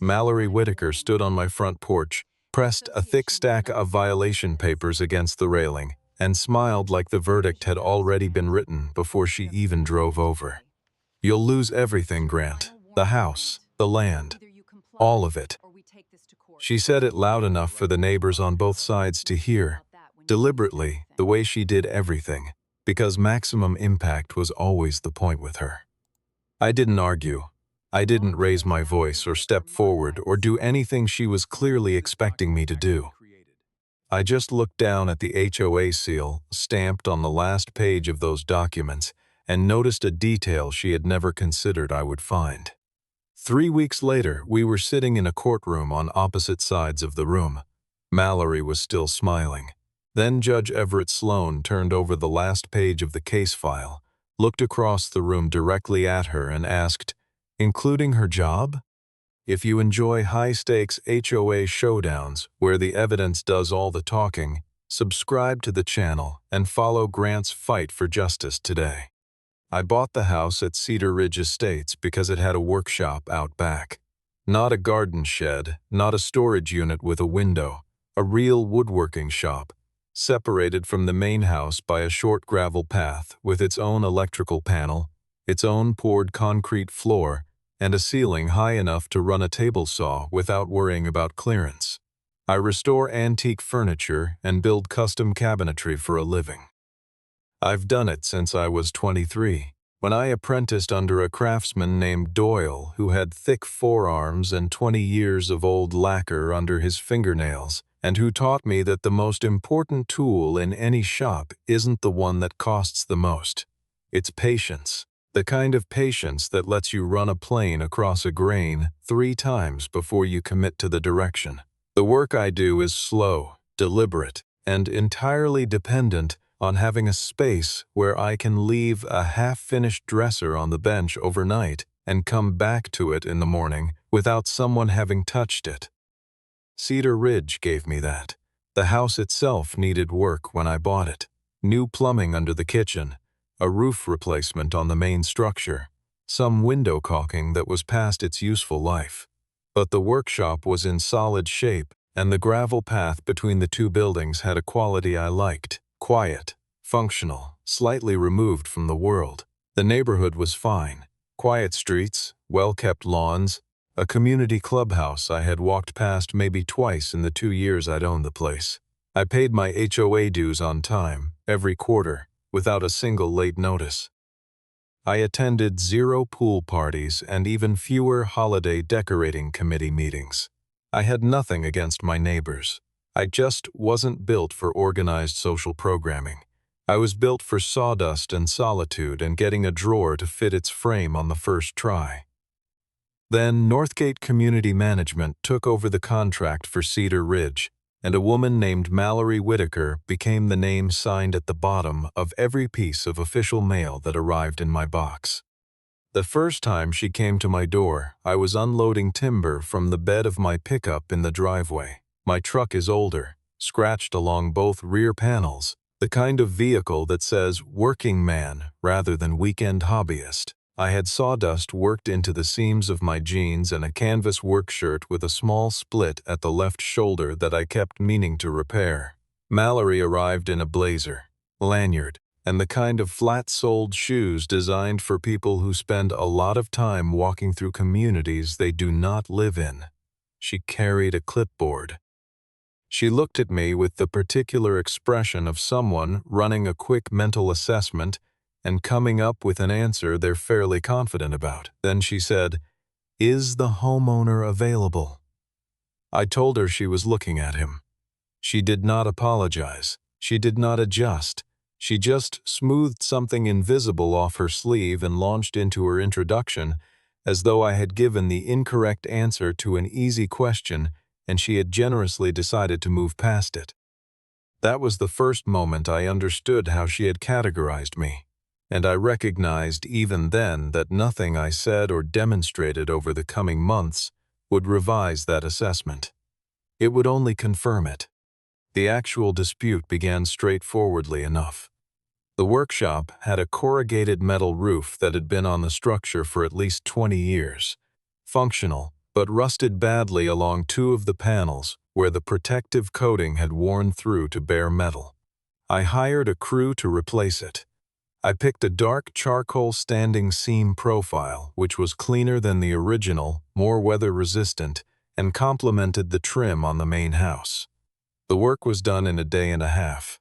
Mallory Whitaker stood on my front porch, pressed a thick stack of violation papers against the railing, and smiled like the verdict had already been written before she even drove over. "You'll lose everything, Grant. The house, the land, all of it." She said it loud enough for the neighbors on both sides to hear, deliberately, the way she did everything, because maximum impact was always the point with her. I didn't argue. I didn't raise my voice or step forward or do anything she was clearly expecting me to do. I just looked down at the HOA seal stamped on the last page of those documents and noticed a detail she had never considered I would find. 3 weeks later, we were sitting in a courtroom on opposite sides of the room. Mallory was still smiling. Then Judge Everett Sloan turned over the last page of the case file, looked across the room directly at her and asked, "Including her job?" If you enjoy high-stakes HOA showdowns where the evidence does all the talking, subscribe to the channel and follow Grant's fight for justice today. I bought the house at Cedar Ridge Estates because it had a workshop out back. Not a garden shed, not a storage unit with a window, a real woodworking shop, separated from the main house by a short gravel path with its own electrical panel, its own poured concrete floor, and a ceiling high enough to run a table saw without worrying about clearance. I restore antique furniture and build custom cabinetry for a living. I've done it since I was 23, when I apprenticed under a craftsman named Doyle who had thick forearms and 20 years of old lacquer under his fingernails, and who taught me that the most important tool in any shop isn't the one that costs the most. It's patience. The kind of patience that lets you run a plane across a grain 3 times before you commit to the direction. The work I do is slow, deliberate, and entirely dependent on having a space where I can leave a half-finished dresser on the bench overnight and come back to it in the morning without someone having touched it. Cedar Ridge gave me that. The house itself needed work when I bought it. New plumbing under the kitchen, a roof replacement on the main structure, some window caulking that was past its useful life. But the workshop was in solid shape, and the gravel path between the 2 buildings had a quality I liked: quiet, functional, slightly removed from the world. The neighborhood was fine: quiet streets, well-kept lawns, a community clubhouse I had walked past maybe twice in the 2 years I'd owned the place. I paid my HOA dues on time, every quarter, without a single late notice. I attended 0 pool parties and even fewer holiday decorating committee meetings. I had nothing against my neighbors. I just wasn't built for organized social programming. I was built for sawdust and solitude and getting a drawer to fit its frame on the first try. Then Northgate Community Management took over the contract for Cedar Ridge, and a woman named Mallory Whitaker became the name signed at the bottom of every piece of official mail that arrived in my box. The first time she came to my door, I was unloading timber from the bed of my pickup in the driveway. My truck is older, scratched along both rear panels, the kind of vehicle that says working man rather than weekend hobbyist. I had sawdust worked into the seams of my jeans and a canvas work shirt with a small split at the left shoulder that I kept meaning to repair. Mallory arrived in a blazer, lanyard, and the kind of flat-soled shoes designed for people who spend a lot of time walking through communities they do not live in. She carried a clipboard. She looked at me with the particular expression of someone running a quick mental assessment and coming up with an answer they're fairly confident about. Then she said, "Is the homeowner available?" I told her she was looking at him. She did not apologize. She did not adjust. She just smoothed something invisible off her sleeve and launched into her introduction as though I had given the incorrect answer to an easy question and she had generously decided to move past it. That was the first moment I understood how she had categorized me. And I recognized even then that nothing I said or demonstrated over the coming months would revise that assessment. It would only confirm it. The actual dispute began straightforwardly enough. The workshop had a corrugated metal roof that had been on the structure for at least 20 years. Functional, but rusted badly along two of the panels where the protective coating had worn through to bare metal. I hired a crew to replace it. I picked a dark charcoal standing seam profile, which was cleaner than the original, more weather-resistant, and complemented the trim on the main house. The work was done in a day and a half.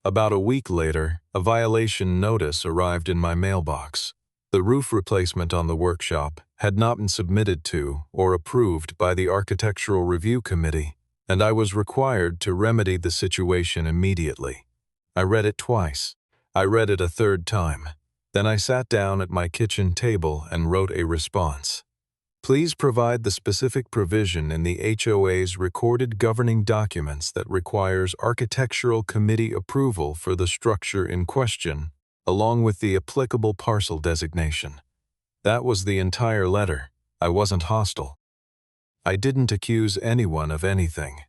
About a week later, a violation notice arrived in my mailbox. The roof replacement on the workshop had not been submitted to or approved by the Architectural Review Committee, and I was required to remedy the situation immediately. I read it twice. I read it a third time. Then I sat down at my kitchen table and wrote a response. Please provide the specific provision in the HOA's recorded governing documents that requires Architectural Committee approval for the structure in question, along with the applicable parcel designation. That was the entire letter. I wasn't hostile. I didn't accuse anyone of anything.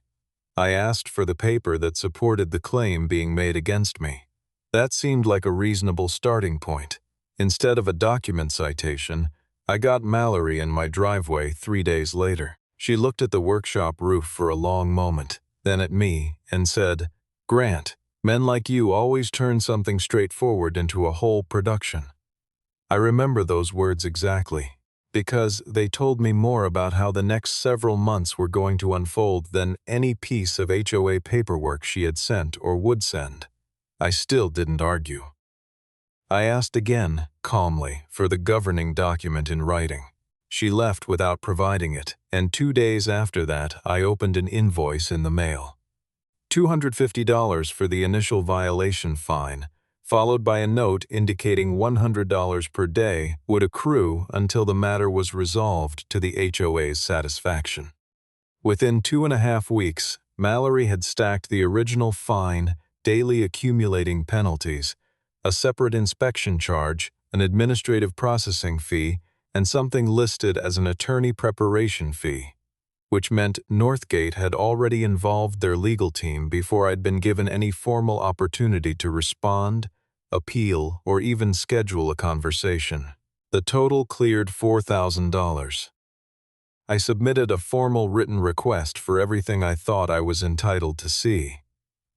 I asked for the paper that supported the claim being made against me. That seemed like a reasonable starting point. Instead of a document citation, I got Mallory in my driveway 3 days later. She looked at the workshop roof for a long moment, then at me, and said, "Grant, men like you always turn something straightforward into a whole production." I remember those words exactly, because they told me more about how the next several months were going to unfold than any piece of HOA paperwork she had sent or would send. I still didn't argue. I asked again, calmly, for the governing document in writing. She left without providing it, and 2 days after that, I opened an invoice in the mail. $250 for the initial violation fine, followed by a note indicating $100 per day would accrue until the matter was resolved to the HOA's satisfaction. Within 2.5 weeks, Mallory had stacked the original fine, daily accumulating penalties, a separate inspection charge, an administrative processing fee, and something listed as an attorney preparation fee, which meant Northgate had already involved their legal team before I'd been given any formal opportunity to respond, appeal, or even schedule a conversation. The total cleared $4,000. I submitted a formal written request for everything I thought I was entitled to see.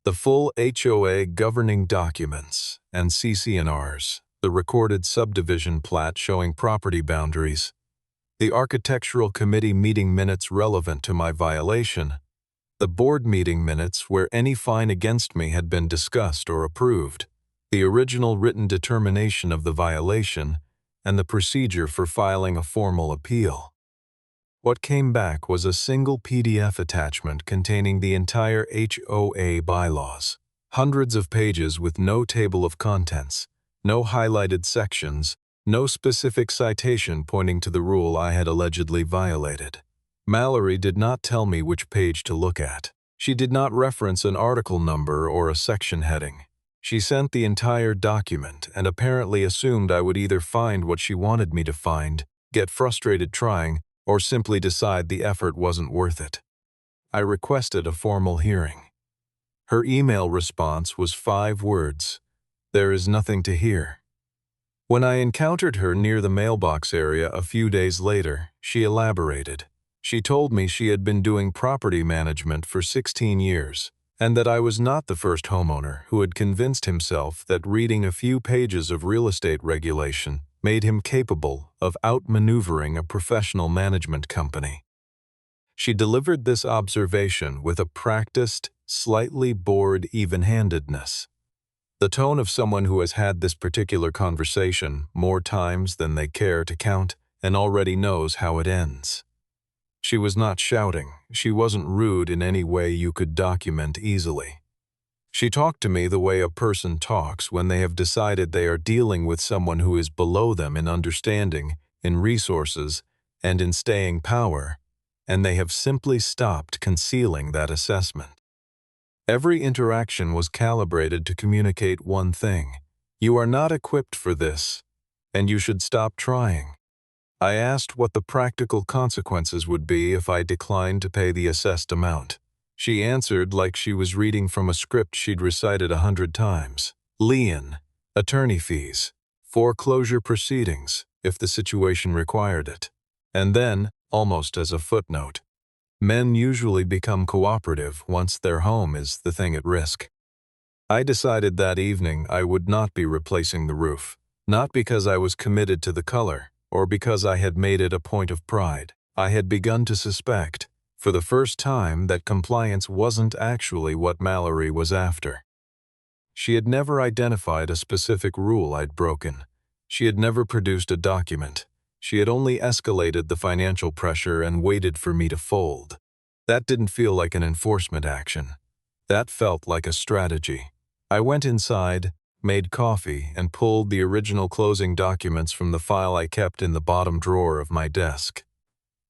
The full HOA governing documents and CC&Rs, the recorded subdivision plat showing property boundaries, the Architectural Committee meeting minutes relevant to my violation, the board meeting minutes where any fine against me had been discussed or approved, the original written determination of the violation, and the procedure for filing a formal appeal. What came back was a single PDF attachment containing the entire HOA bylaws. Hundreds of pages with no table of contents, no highlighted sections, no specific citation pointing to the rule I had allegedly violated. Mallory did not tell me which page to look at. She did not reference an article number or a section heading. She sent the entire document and apparently assumed I would either find what she wanted me to find, get frustrated trying, or simply decide the effort wasn't worth it. I requested a formal hearing. Her email response was 5 words: "There is nothing to hear." When I encountered her near the mailbox area a few days later, she elaborated. She told me she had been doing property management for 16 years, and that I was not the first homeowner who had convinced himself that reading a few pages of real estate regulation made him capable of outmaneuvering a professional management company. She delivered this observation with a practiced, slightly bored even-handedness. The tone of someone who has had this particular conversation more times than they care to count and already knows how it ends. She was not shouting. She wasn't rude in any way you could document easily. She talked to me the way a person talks when they have decided they are dealing with someone who is below them in understanding, in resources, and in staying power, and they have simply stopped concealing that assessment. Every interaction was calibrated to communicate one thing: you are not equipped for this, and you should stop trying. I asked what the practical consequences would be if I declined to pay the assessed amount. She answered like she was reading from a script she'd recited 100 times. Lien, attorney fees, foreclosure proceedings, if the situation required it. And then, almost as a footnote. Men usually become cooperative once their home is the thing at risk. I decided that evening I would not be replacing the roof, not because I was committed to the color, or because I had made it a point of pride. I had begun to suspect, for the first time, that compliance wasn't actually what Mallory was after. She had never identified a specific rule I'd broken. She had never produced a document. She had only escalated the financial pressure and waited for me to fold. That didn't feel like an enforcement action. That felt like a strategy. I went inside, made coffee, and pulled the original closing documents from the file I kept in the bottom drawer of my desk.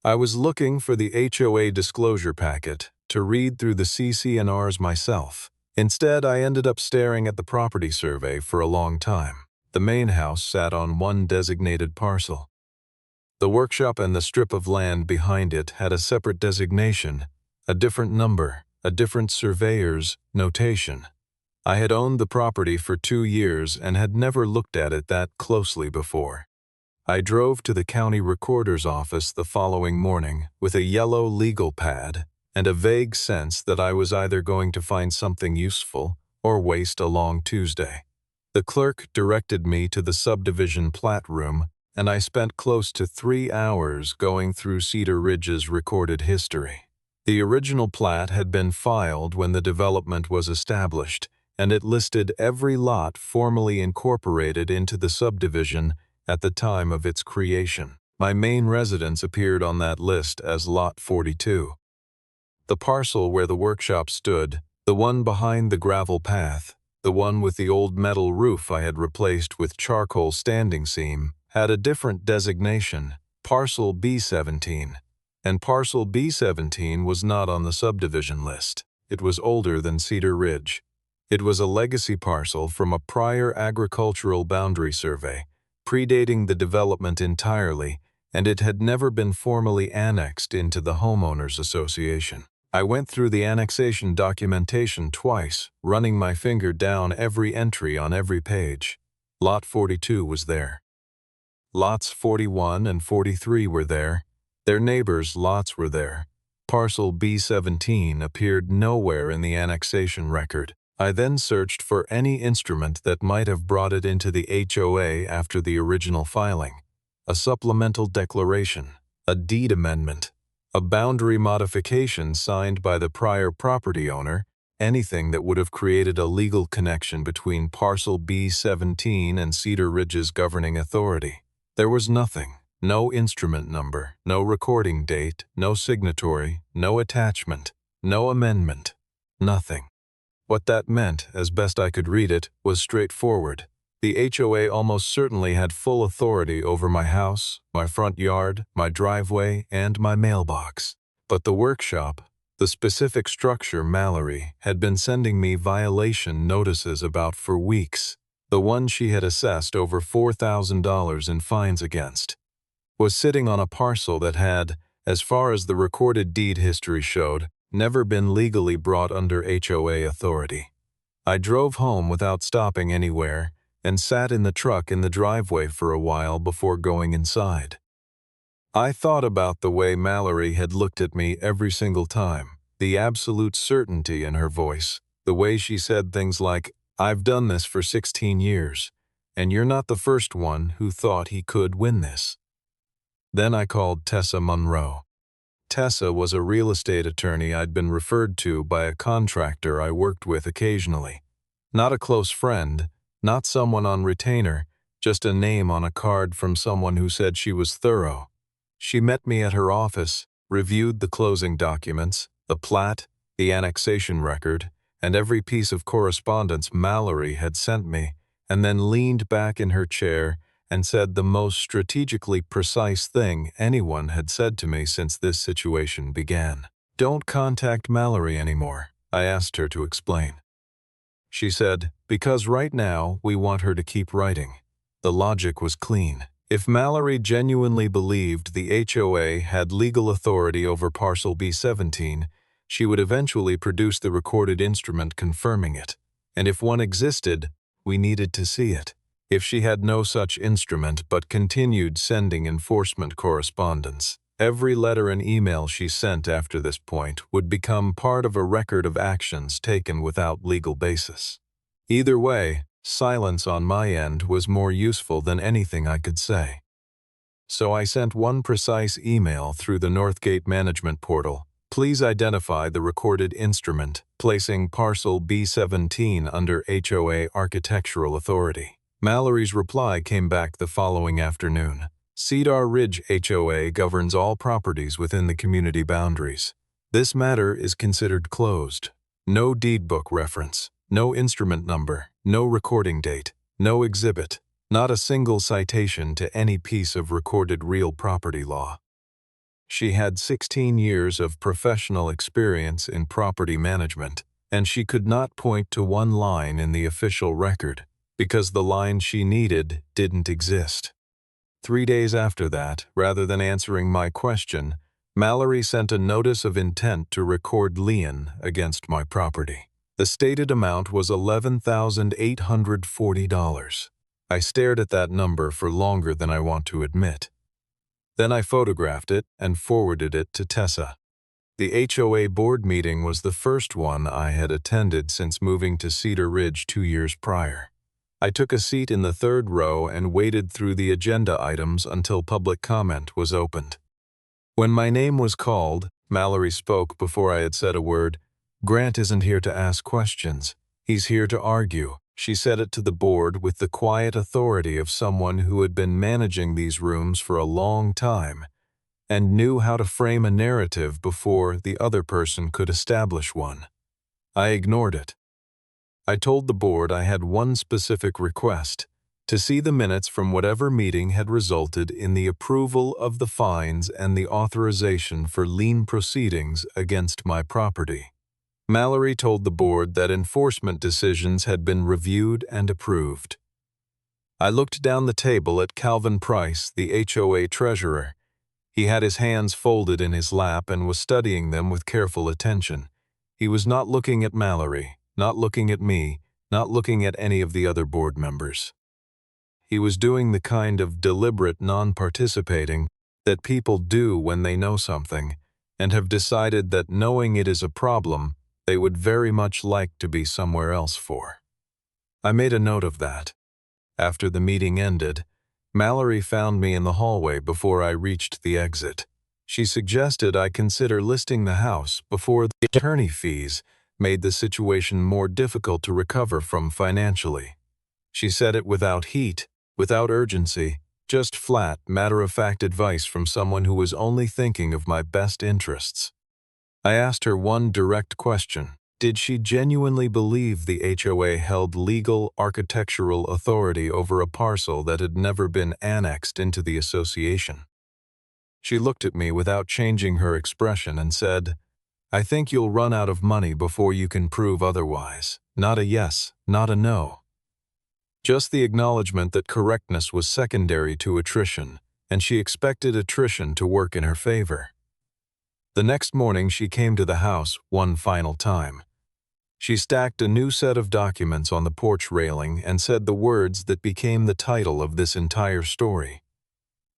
I was looking for the HOA disclosure packet to read through the CC&Rs myself. Instead, I ended up staring at the property survey for a long time. The main house sat on one designated parcel. The workshop and the strip of land behind it had a separate designation, a different number, a different surveyor's notation. I had owned the property for 2 years and had never looked at it that closely before. I drove to the county recorder's office the following morning with a yellow legal pad and a vague sense that I was either going to find something useful or waste a long Tuesday. The clerk directed me to the subdivision plat room, and I spent close to 3 hours going through Cedar Ridge's recorded history. The original plat had been filed when the development was established, and it listed every lot formally incorporated into the subdivision at the time of its creation. My main residence appeared on that list as Lot 42. The parcel where the workshop stood, the one behind the gravel path, the one with the old metal roof I had replaced with charcoal standing seam, had a different designation, parcel B17. And parcel B17 was not on the subdivision list. It was older than Cedar Ridge. It was a legacy parcel from a prior agricultural boundary survey, predating the development entirely, and it had never been formally annexed into the homeowners association. I went through the annexation documentation twice, running my finger down every entry on every page. Lot 42 was there. Lots 41 and 43 were there. Their neighbors' lots were there. Parcel B17 appeared nowhere in the annexation record. I then searched for any instrument that might have brought it into the HOA after the original filing. A supplemental declaration, a deed amendment, a boundary modification signed by the prior property owner, anything that would have created a legal connection between parcel B17 and Cedar Ridge's governing authority. There was nothing. No instrument number, no recording date, no signatory, no attachment, no amendment, nothing. What that meant, as best I could read it, was straightforward. The HOA almost certainly had full authority over my house, my front yard, my driveway, and my mailbox. But the workshop, the specific structure Mallory had been sending me violation notices about for weeks, the one she had assessed over $4,000 in fines against, was sitting on a parcel that had, as far as the recorded deed history showed, never been legally brought under HOA authority. I drove home without stopping anywhere and sat in the truck in the driveway for a while before going inside. I thought about the way Mallory had looked at me every single time, the absolute certainty in her voice, the way she said things like, "I've done this for 16 years, and you're not the first one who thought he could win this." Then I called Tessa Monroe. Tessa was a real estate attorney I'd been referred to by a contractor I worked with occasionally. Not a close friend, not someone on retainer, just a name on a card from someone who said she was thorough. She met me at her office, reviewed the closing documents, the plat, the annexation record, and every piece of correspondence Mallory had sent me, and then leaned back in her chair and said the most strategically precise thing anyone had said to me since this situation began. "Don't contact Mallory anymore," I asked her to explain. She said, "Because right now we want her to keep writing." The logic was clean. If Mallory genuinely believed the HOA had legal authority over parcel B17, she would eventually produce the recorded instrument confirming it. And if one existed, we needed to see it. If she had no such instrument but continued sending enforcement correspondence, Every letter and email she sent after this point would become part of a record of actions taken without legal basis. Either way, silence on my end was more useful than anything I could say. So I sent one precise email through the Northgate management portal. Please identify the recorded instrument, placing parcel B17 under HOA Architectural Authority. Mallory's reply came back the following afternoon. Cedar Ridge HOA governs all properties within the community boundaries. This matter is considered closed. No deed book reference, no instrument number, no recording date, no exhibit, not a single citation to any piece of recorded real property law. She had 16 years of professional experience in property management, and she could not point to one line in the official record because the line she needed didn't exist. 3 days after that, rather than answering my question, Mallory sent a notice of intent to record lien against my property. The stated amount was $11,840. I stared at that number for longer than I want to admit. Then I photographed it and forwarded it to Tessa. The HOA board meeting was the first one I had attended since moving to Cedar Ridge 2 years prior. I took a seat in the third row and waited through the agenda items until public comment was opened. When my name was called, Mallory spoke before I had said a word. "Grant isn't here to ask questions. He's here to argue." She said it to the board with the quiet authority of someone who had been managing these rooms for a long time and knew how to frame a narrative before the other person could establish one. I ignored it. I told the board I had one specific request: to see the minutes from whatever meeting had resulted in the approval of the fines and the authorization for lien proceedings against my property. Mallory told the board that enforcement decisions had been reviewed and approved. I looked down the table at Calvin Price, the HOA treasurer. He had his hands folded in his lap and was studying them with careful attention. He was not looking at Mallory, not looking at me, not looking at any of the other board members. He was doing the kind of deliberate non-participating that people do when they know something and have decided that knowing it is a problem they would very much like to be somewhere else for. I made a note of that. After the meeting ended, Mallory found me in the hallway before I reached the exit. She suggested I consider listing the house before the attorney fees made the situation more difficult to recover from financially. She said it without heat, without urgency, just flat, matter-of-fact advice from someone who was only thinking of my best interests. I asked her one direct question. Did she genuinely believe the HOA held legal architectural authority over a parcel that had never been annexed into the association? She looked at me without changing her expression and said, "I think you'll run out of money before you can prove otherwise. Not a yes, not a no." Just the acknowledgement that correctness was secondary to attrition, and she expected attrition to work in her favor. The next morning she came to the house one final time. She stacked a new set of documents on the porch railing and said the words that became the title of this entire story.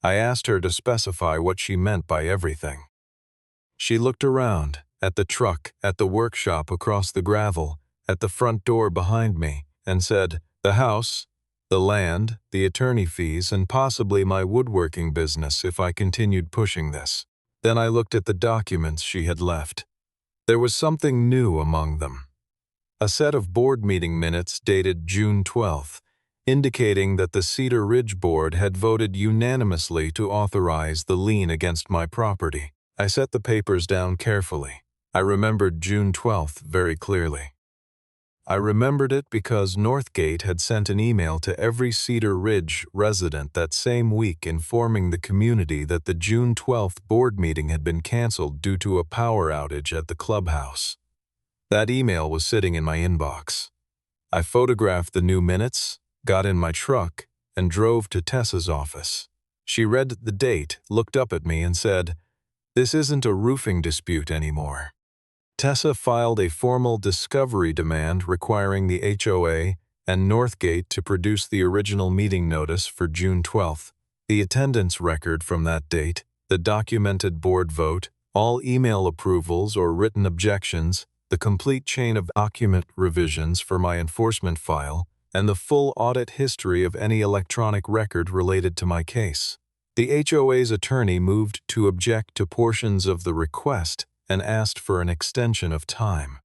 I asked her to specify what she meant by everything. She looked around, at the truck, at the workshop across the gravel, at the front door behind me, and said, "The house, the land, the attorney fees, and possibly my woodworking business if I continued pushing this." Then I looked at the documents she had left. There was something new among them. A set of board meeting minutes dated June 12th, indicating that the Cedar Ridge Board had voted unanimously to authorize the lien against my property. I set the papers down carefully. I remembered June 12th very clearly. I remembered it because Northgate had sent an email to every Cedar Ridge resident that same week informing the community that the June 12th board meeting had been canceled due to a power outage at the clubhouse. That email was sitting in my inbox. I photographed the new minutes, got in my truck, and drove to Tessa's office. She read the date, looked up at me, and said, "This isn't a roofing dispute anymore." Tessa filed a formal discovery demand requiring the HOA and Northgate to produce the original meeting notice for June 12th, the attendance record from that date, the documented board vote, all email approvals or written objections, the complete chain of document revisions for my enforcement file, and the full audit history of any electronic record related to my case. The HOA's attorney moved to object to portions of the request and asked for an extension of time.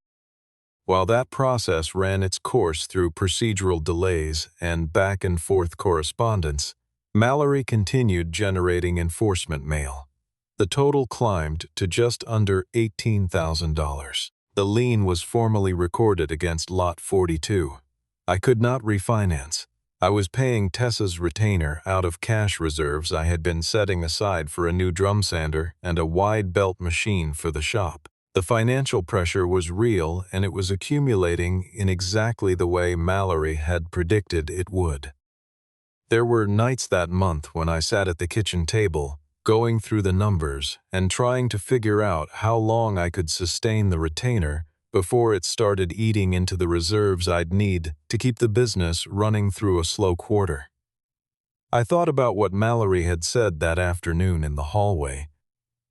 While that process ran its course through procedural delays and back-and-forth correspondence, Mallory continued generating enforcement mail. The total climbed to just under $18,000. The lien was formally recorded against Lot 42. I could not refinance. I was paying Tessa's retainer out of cash reserves I had been setting aside for a new drum sander and a wide belt machine for the shop. The financial pressure was real, and it was accumulating in exactly the way Mallory had predicted it would. There were nights that month when I sat at the kitchen table, going through the numbers and trying to figure out how long I could sustain the retainer before it started eating into the reserves I'd need to keep the business running through a slow quarter. I thought about what Mallory had said that afternoon in the hallway,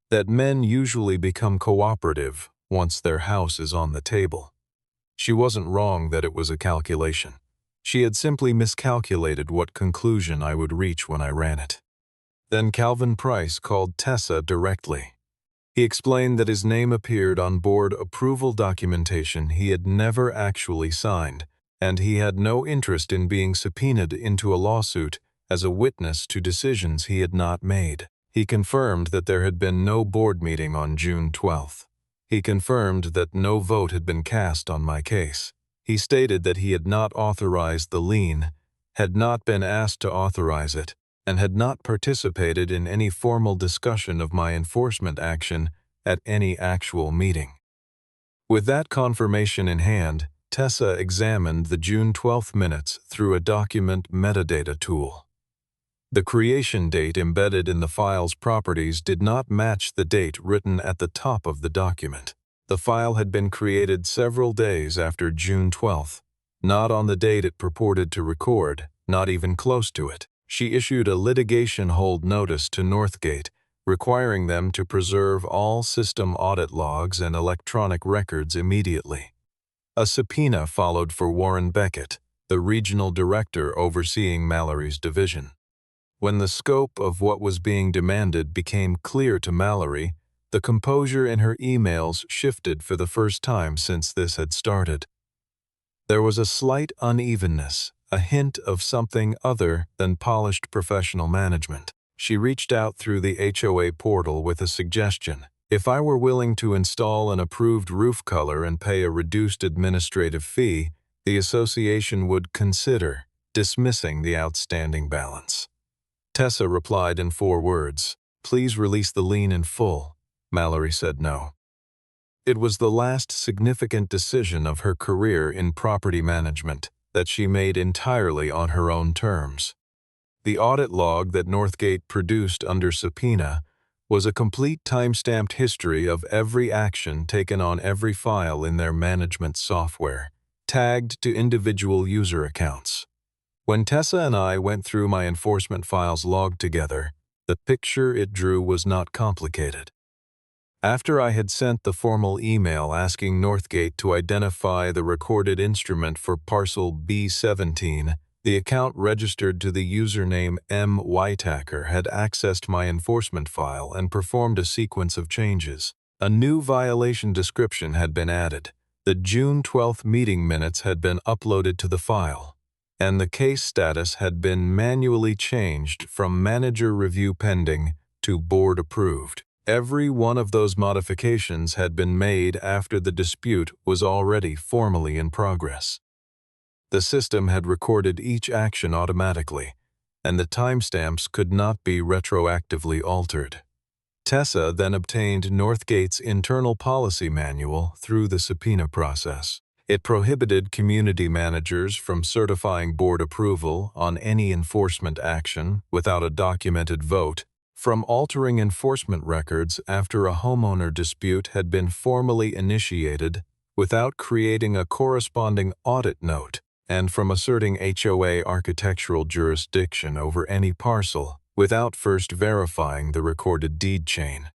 that men usually become cooperative once their house is on the table. She wasn't wrong that it was a calculation. She had simply miscalculated what conclusion I would reach when I ran it. Then Calvin Price called Tessa directly. He explained that his name appeared on board approval documentation he had never actually signed, and he had no interest in being subpoenaed into a lawsuit as a witness to decisions he had not made. He confirmed that there had been no board meeting on June 12th. He confirmed that no vote had been cast on my case. He stated that he had not authorized the lien, had not been asked to authorize it, and had not participated in any formal discussion of my enforcement action at any actual meeting. With that confirmation in hand, Tessa examined the June 12th minutes through a document metadata tool. The creation date embedded in the file's properties did not match the date written at the top of the document. The file had been created several days after June 12th, not on the date it purported to record, not even close to it. She issued a litigation hold notice to Northgate, requiring them to preserve all system audit logs and electronic records immediately. A subpoena followed for Warren Beckett, the regional director overseeing Mallory's division. When the scope of what was being demanded became clear to Mallory, the composure in her emails shifted for the first time since this had started. There was a slight unevenness, a hint of something other than polished professional management. She reached out through the HOA portal with a suggestion. If I were willing to install an approved roof color and pay a reduced administrative fee, the association would consider dismissing the outstanding balance. Tessa replied in 4 words, "Please release the lien in full." Mallory said no. It was the last significant decision of her career in property management that she made entirely on her own terms. The audit log that Northgate produced under subpoena was a complete time-stamped history of every action taken on every file in their management software, tagged to individual user accounts. When Tessa and I went through my enforcement files logged together, the picture it drew was not complicated. After I had sent the formal email asking Northgate to identify the recorded instrument for parcel B17, the account registered to the username M. Whitaker had accessed my enforcement file and performed a sequence of changes. A new violation description had been added. The June 12th meeting minutes had been uploaded to the file, and the case status had been manually changed from manager review pending to board approved. Every one of those modifications had been made after the dispute was already formally in progress. The system had recorded each action automatically, and the timestamps could not be retroactively altered. Tessa then obtained Northgate's internal policy manual through the subpoena process. It prohibited community managers from certifying board approval on any enforcement action without a documented vote, from altering enforcement records after a homeowner dispute had been formally initiated without creating a corresponding audit note, and from asserting HOA architectural jurisdiction over any parcel without first verifying the recorded deed chain.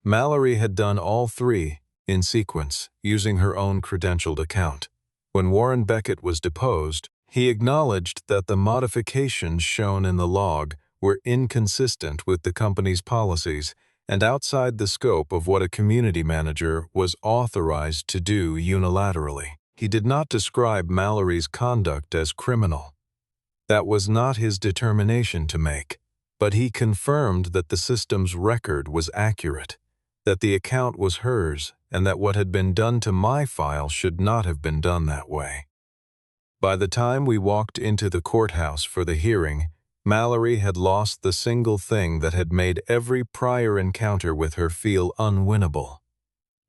Mallory had done all three, in sequence, using her own credentialed account. When Warren Beckett was deposed, he acknowledged that the modifications shown in the log were inconsistent with the company's policies and outside the scope of what a community manager was authorized to do unilaterally. He did not describe Mallory's conduct as criminal. That was not his determination to make, but he confirmed that the system's record was accurate, that the account was hers, and that what had been done to my file should not have been done that way. By the time we walked into the courthouse for the hearing, Mallory had lost the single thing that had made every prior encounter with her feel unwinnable: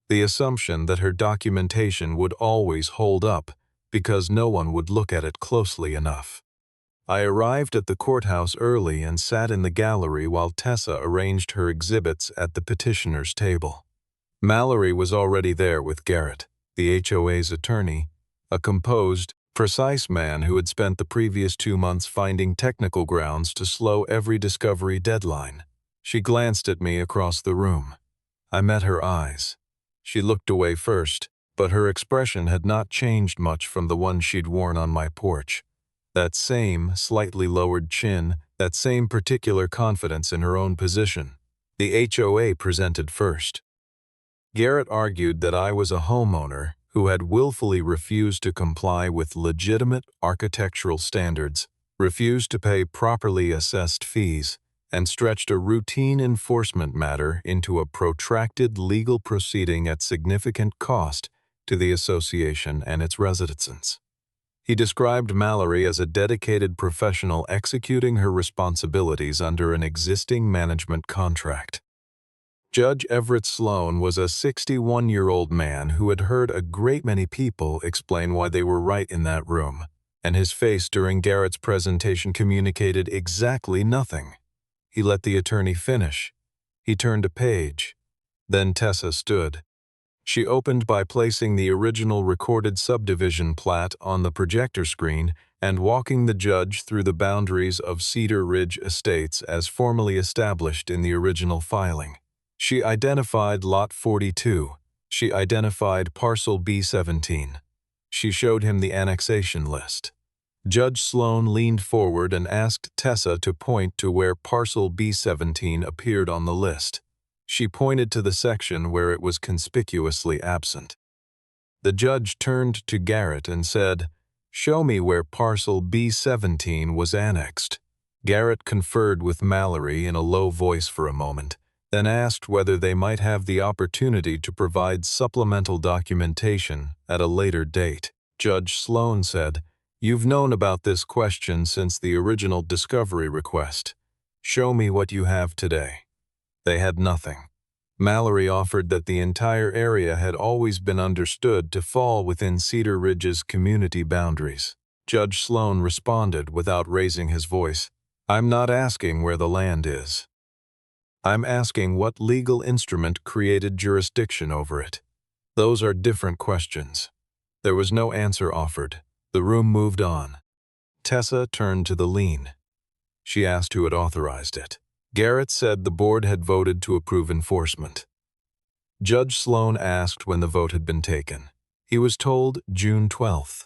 the assumption that her documentation would always hold up because no one would look at it closely enough. I arrived at the courthouse early and sat in the gallery while Tessa arranged her exhibits at the petitioner's table. Mallory was already there with Garrett, the HOA's attorney, a composed, precise man who had spent the previous 2 months finding technical grounds to slow every discovery deadline. She glanced at me across the room. I met her eyes. She looked away first, but her expression had not changed much from the one she'd worn on my porch. That same, slightly lowered chin, that same particular confidence in her own position. The HOA presented first. Garrett argued that I was a homeowner who had willfully refused to comply with legitimate architectural standards, refused to pay properly assessed fees, and stretched a routine enforcement matter into a protracted legal proceeding at significant cost to the association and its residents. He described Mallory as a dedicated professional executing her responsibilities under an existing management contract. Judge Everett Sloan was a 61-year-old man who had heard a great many people explain why they were right in that room, and his face during Garrett's presentation communicated exactly nothing. He let the attorney finish. He turned a page. Then Tessa stood. She opened by placing the original recorded subdivision plat on the projector screen and walking the judge through the boundaries of Cedar Ridge Estates as formally established in the original filing. She identified Lot 42. She identified Parcel B17. She showed him the annexation list. Judge Sloan leaned forward and asked Tessa to point to where Parcel B17 appeared on the list. She pointed to the section where it was conspicuously absent. The judge turned to Garrett and said, "Show me where Parcel B17 was annexed." Garrett conferred with Mallory in a low voice for a moment, then asked whether they might have the opportunity to provide supplemental documentation at a later date. Judge Sloan said, "You've known about this question since the original discovery request. Show me what you have today." They had nothing. Mallory offered that the entire area had always been understood to fall within Cedar Ridge's community boundaries. Judge Sloan responded without raising his voice, "I'm not asking where the land is. I'm asking what legal instrument created jurisdiction over it. Those are different questions." There was no answer offered. The room moved on. Tessa turned to the lien. She asked who had authorized it. Garrett said the board had voted to approve enforcement. Judge Sloan asked when the vote had been taken. He was told June 12th.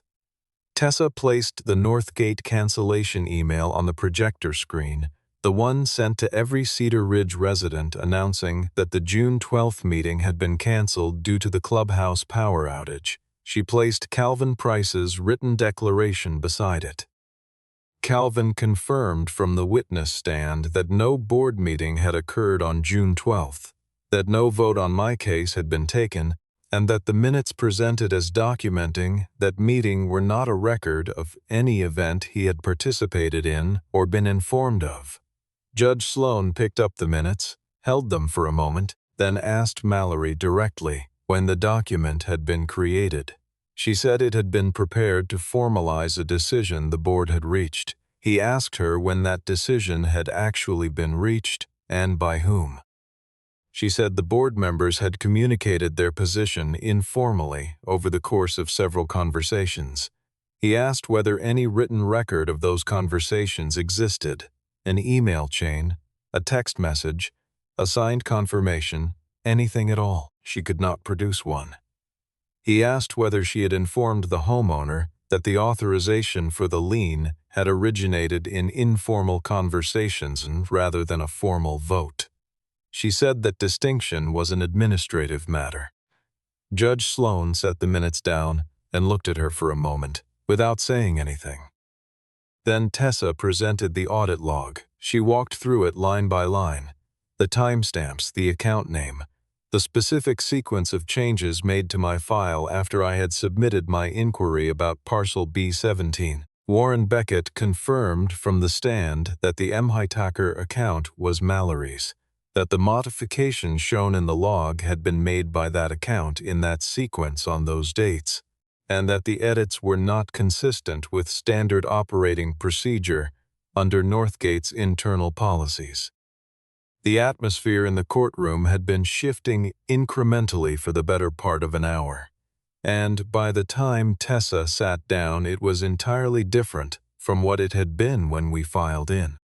Tessa placed the Northgate cancellation email on the projector screen, the one sent to every Cedar Ridge resident announcing that the June 12th meeting had been canceled due to the clubhouse power outage. She placed Calvin Price's written declaration beside it. Calvin confirmed from the witness stand that no board meeting had occurred on June 12th, that no vote on my case had been taken, and that the minutes presented as documenting that meeting were not a record of any event he had participated in or been informed of. Judge Sloan picked up the minutes, held them for a moment, then asked Mallory directly when the document had been created. She said it had been prepared to formalize a decision the board had reached. He asked her when that decision had actually been reached and by whom. She said the board members had communicated their position informally over the course of several conversations. He asked whether any written record of those conversations existed. An email chain, a text message, a signed confirmation, anything at all. She could not produce one. He asked whether she had informed the homeowner that the authorization for the lien had originated in informal conversations rather than a formal vote. She said that distinction was an administrative matter. Judge Sloan set the minutes down and looked at her for a moment, without saying anything. Then Tessa presented the audit log. She walked through it line by line. The timestamps, the account name, the specific sequence of changes made to my file after I had submitted my inquiry about parcel B17. Warren Beckett confirmed from the stand that the Whitaker account was Mallory's, that the modifications shown in the log had been made by that account in that sequence on those dates, and that the edits were not consistent with standard operating procedure under Northgate's internal policies. The atmosphere in the courtroom had been shifting incrementally for the better part of an hour, and by the time Tessa sat down it was entirely different from what it had been when we filed in.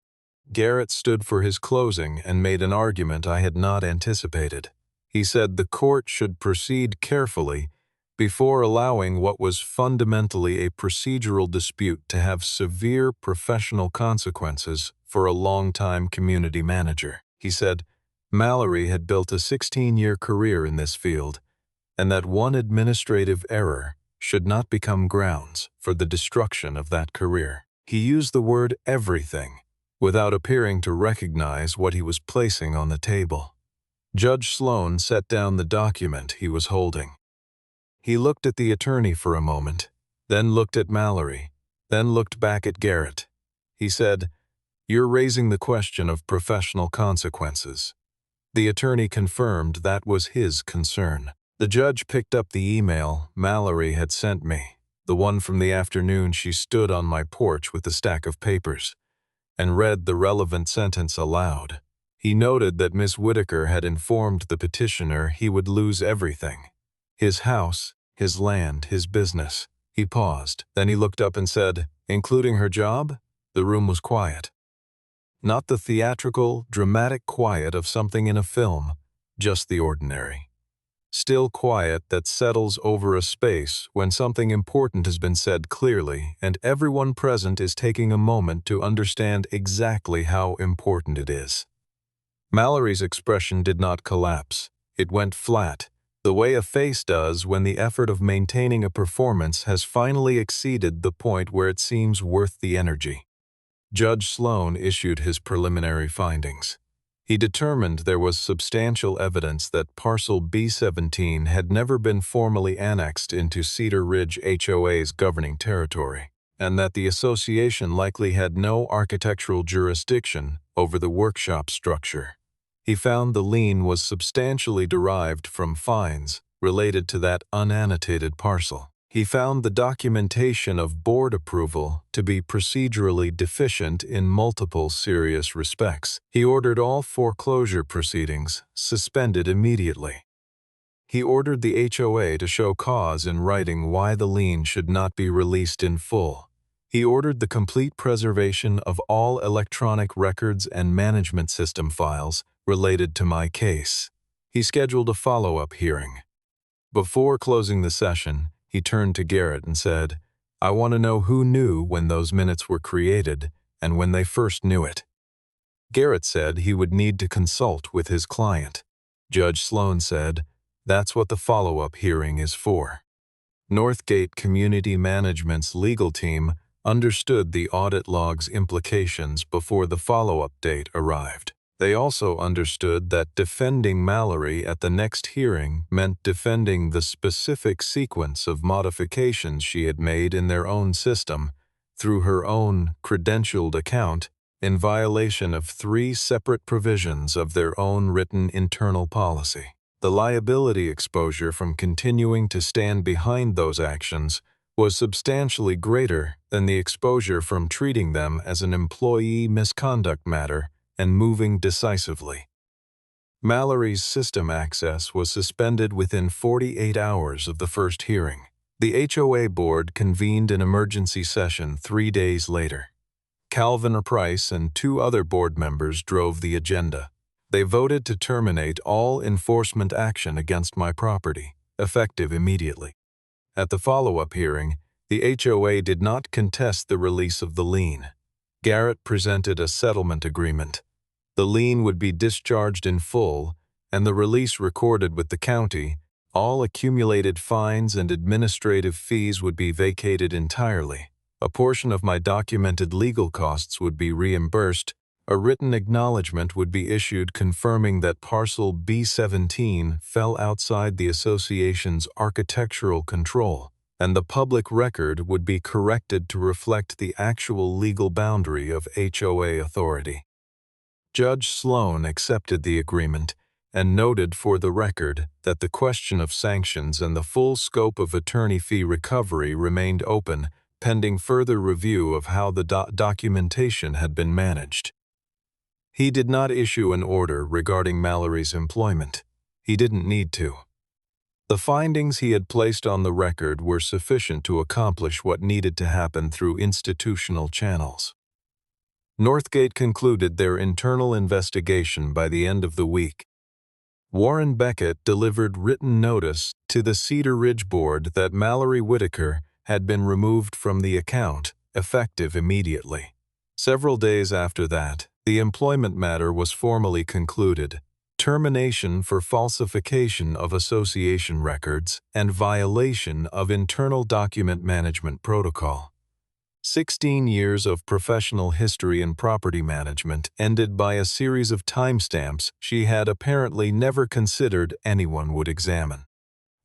Garrett stood for his closing and made an argument I had not anticipated. He said the court should proceed carefully before allowing what was fundamentally a procedural dispute to have severe professional consequences for a longtime community manager. He said Mallory had built a 16-year career in this field, and that one administrative error should not become grounds for the destruction of that career. He used the word everything, without appearing to recognize what he was placing on the table. Judge Sloan set down the document he was holding. He looked at the attorney for a moment, then looked at Mallory, then looked back at Garrett. He said, "You're raising the question of professional consequences." The attorney confirmed that was his concern. The judge picked up the email Mallory had sent me, the one from the afternoon she stood on my porch with a stack of papers, and read the relevant sentence aloud. He noted that Miss Whitaker had informed the petitioner he would lose everything: his house, his land, his business. He paused. Then he looked up and said, "Including her job?" The room was quiet. Not the theatrical, dramatic quiet of something in a film, just the ordinary. Still quiet that settles over a space when something important has been said clearly and everyone present is taking a moment to understand exactly how important it is. Mallory's expression did not collapse. It went flat, the way a face does when the effort of maintaining a performance has finally exceeded the point where it seems worth the energy. Judge Sloan issued his preliminary findings. He determined there was substantial evidence that parcel B17 had never been formally annexed into Cedar Ridge HOA's governing territory, and that the association likely had no architectural jurisdiction over the workshop structure. He found the lien was substantially derived from fines related to that unannotated parcel. He found the documentation of board approval to be procedurally deficient in multiple serious respects. He ordered all foreclosure proceedings suspended immediately. He ordered the HOA to show cause in writing why the lien should not be released in full. He ordered the complete preservation of all electronic records and management system files related to my case. He scheduled a follow-up hearing. Before closing the session, he turned to Garrett and said, "I want to know who knew when those minutes were created and when they first knew it." Garrett said he would need to consult with his client. Judge Sloan said, "That's what the follow-up hearing is for." Northgate Community Management's legal team understood the audit log's implications before the follow-up date arrived. They also understood that defending Mallory at the next hearing meant defending the specific sequence of modifications she had made in their own system, through her own credentialed account, in violation of 3 separate provisions of their own written internal policy. The liability exposure from continuing to stand behind those actions was substantially greater than the exposure from treating them as an employee misconduct matter and moving decisively. Mallory's system access was suspended within 48 hours of the first hearing. The HOA board convened an emergency session 3 days later. Calvin Price and 2 other board members drove the agenda. They voted to terminate all enforcement action against my property, effective immediately. At the follow-up hearing, the HOA did not contest the release of the lien. Garrett presented a settlement agreement. The lien would be discharged in full, and the release recorded with the county. All accumulated fines and administrative fees would be vacated entirely. A portion of my documented legal costs would be reimbursed. A written acknowledgement would be issued confirming that parcel B17 fell outside the association's architectural control, and the public record would be corrected to reflect the actual legal boundary of HOA authority. Judge Sloan accepted the agreement and noted for the record that the question of sanctions and the full scope of attorney fee recovery remained open pending further review of how the documentation had been managed. He did not issue an order regarding Mallory's employment. He didn't need to. The findings he had placed on the record were sufficient to accomplish what needed to happen through institutional channels. Northgate concluded their internal investigation by the end of the week. Warren Beckett delivered written notice to the Cedar Ridge Board that Mallory Whitaker had been removed from the account, effective immediately. Several days after that, the employment matter was formally concluded. Termination for falsification of association records and violation of internal document management protocol. 16 years of professional history in property management ended by a series of timestamps she had apparently never considered anyone would examine.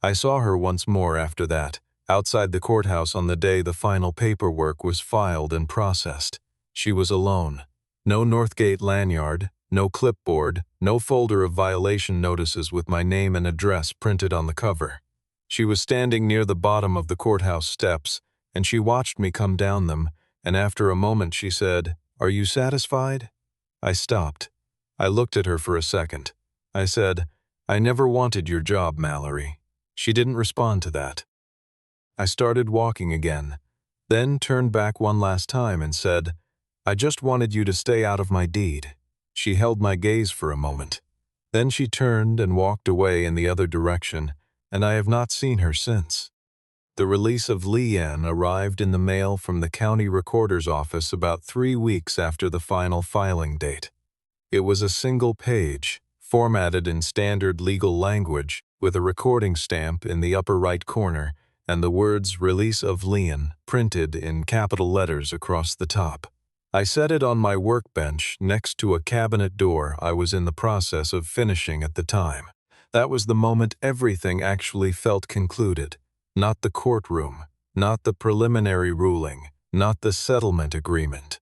I saw her once more after that, outside the courthouse on the day the final paperwork was filed and processed. She was alone. No Northgate lanyard, no clipboard, no folder of violation notices with my name and address printed on the cover. She was standing near the bottom of the courthouse steps, and she watched me come down them, and after a moment she said, "Are you satisfied?" I stopped. I looked at her for a second. I said, "I never wanted your job, Mallory." She didn't respond to that. I started walking again, then turned back one last time and said, "I just wanted you to stay out of my deed." She held my gaze for a moment. Then she turned and walked away in the other direction, and I have not seen her since. The release of lien arrived in the mail from the county recorder's office about 3 weeks after the final filing date. It was a single page, formatted in standard legal language, with a recording stamp in the upper right corner and the words "Release of Lien" printed in capital letters across the top. I set it on my workbench next to a cabinet door I was in the process of finishing at the time. That was the moment everything actually felt concluded. Not the courtroom, not the preliminary ruling, not the settlement agreement.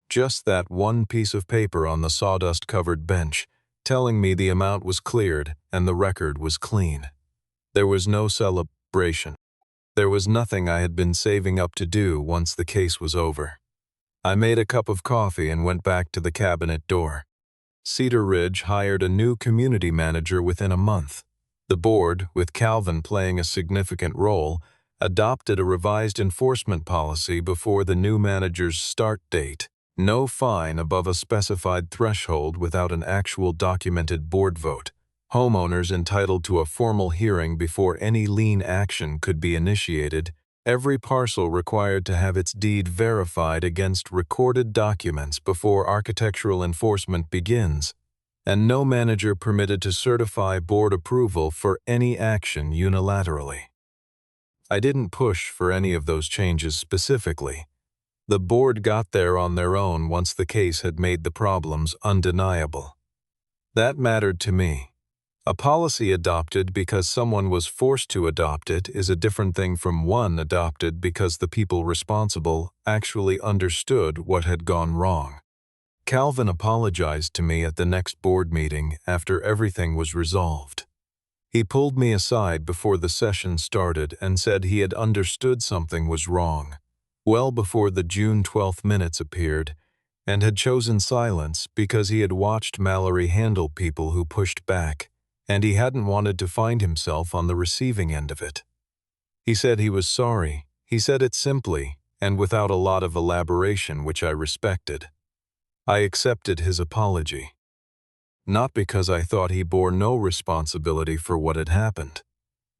Just that one piece of paper on the sawdust-covered bench, telling me the amount was cleared and the record was clean. There was no celebration. There was nothing I had been saving up to do once the case was over. I made a cup of coffee and went back to the cabinet door. Cedar Ridge hired a new community manager within a month. The board, with Calvin playing a significant role, adopted a revised enforcement policy before the new manager's start date. No fine above a specified threshold without an actual documented board vote. Homeowners entitled to a formal hearing before any lien action could be initiated. Every parcel required to have its deed verified against recorded documents before architectural enforcement begins, and no manager permitted to certify board approval for any action unilaterally. I didn't push for any of those changes specifically. The board got there on their own once the case had made the problems undeniable. That mattered to me. A policy adopted because someone was forced to adopt it is a different thing from one adopted because the people responsible actually understood what had gone wrong. Calvin apologized to me at the next board meeting after everything was resolved. He pulled me aside before the session started and said he had understood something was wrong, well before the June 12th minutes appeared, and had chosen silence because he had watched Mallory handle people who pushed back, and he hadn't wanted to find himself on the receiving end of it. He said he was sorry. He said it simply, and without a lot of elaboration, which I respected. I accepted his apology. Not because I thought he bore no responsibility for what had happened.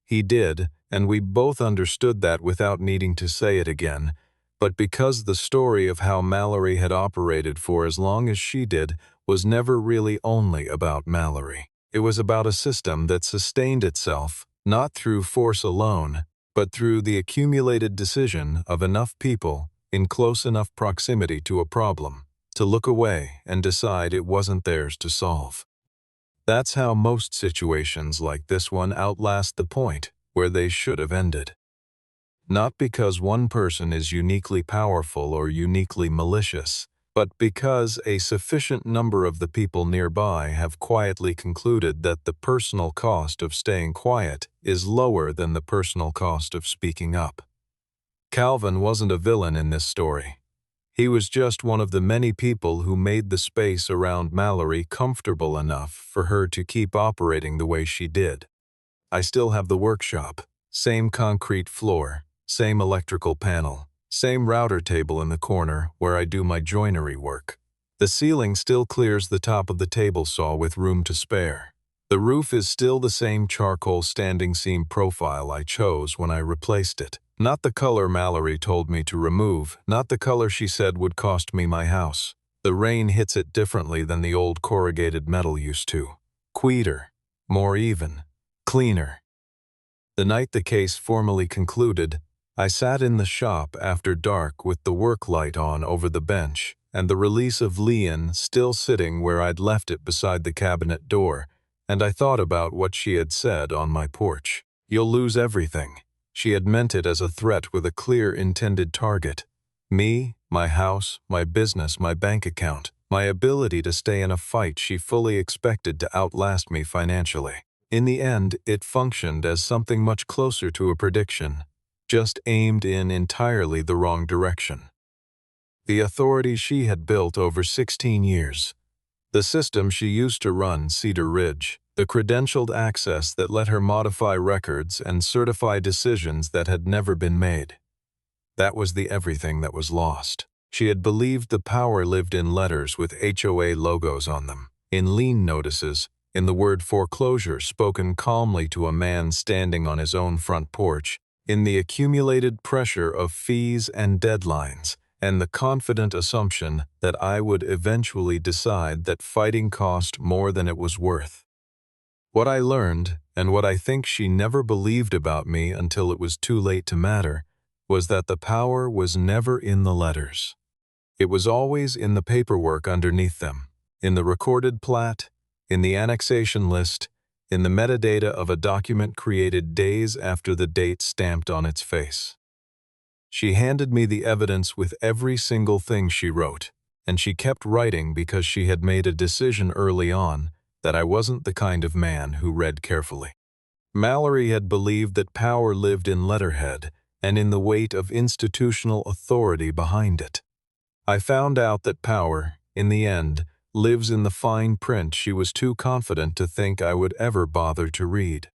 He did, and we both understood that without needing to say it again, but because the story of how Mallory had operated for as long as she did was never really only about Mallory. It was about a system that sustained itself, not through force alone, but through the accumulated decision of enough people in close enough proximity to a problem to look away and decide it wasn't theirs to solve. That's how most situations like this one outlast the point where they should have ended. Not because one person is uniquely powerful or uniquely malicious, but because a sufficient number of the people nearby have quietly concluded that the personal cost of staying quiet is lower than the personal cost of speaking up. Calvin wasn't a villain in this story. He was just one of the many people who made the space around Mallory comfortable enough for her to keep operating the way she did. I still have the workshop, same concrete floor, same electrical panel, same router table in the corner where I do my joinery work. The ceiling still clears the top of the table saw with room to spare. The roof is still the same charcoal standing seam profile I chose when I replaced it. Not the color Mallory told me to remove, not the color she said would cost me my house. The rain hits it differently than the old corrugated metal used to. Quieter, more even, cleaner. The night the case formally concluded, I sat in the shop after dark with the work light on over the bench and the release of lien still sitting where I'd left it beside the cabinet door, and I thought about what she had said on my porch. You'll lose everything. She had meant it as a threat with a clear intended target. Me, my house, my business, my bank account, my ability to stay in a fight she fully expected to outlast me financially. In the end, it functioned as something much closer to a prediction, just aimed in entirely the wrong direction. The authority she had built over 16 years, the system she used to run Cedar Ridge, the credentialed access that let her modify records and certify decisions that had never been made. That was the everything that was lost. She had believed the power lived in letters with HOA logos on them, in lien notices, in the word foreclosure spoken calmly to a man standing on his own front porch, in the accumulated pressure of fees and deadlines, and the confident assumption that I would eventually decide that fighting cost more than it was worth. What I learned, and what I think she never believed about me until it was too late to matter, was that the power was never in the letters. It was always in the paperwork underneath them, in the recorded plat, in the annexation list, in the metadata of a document created days after the date stamped on its face. She handed me the evidence with every single thing she wrote, and she kept writing because she had made a decision early on that I wasn't the kind of man who read carefully. Mallory had believed that power lived in letterhead and in the weight of institutional authority behind it. I found out that power, in the end, lives in the fine print she was too confident to think I would ever bother to read.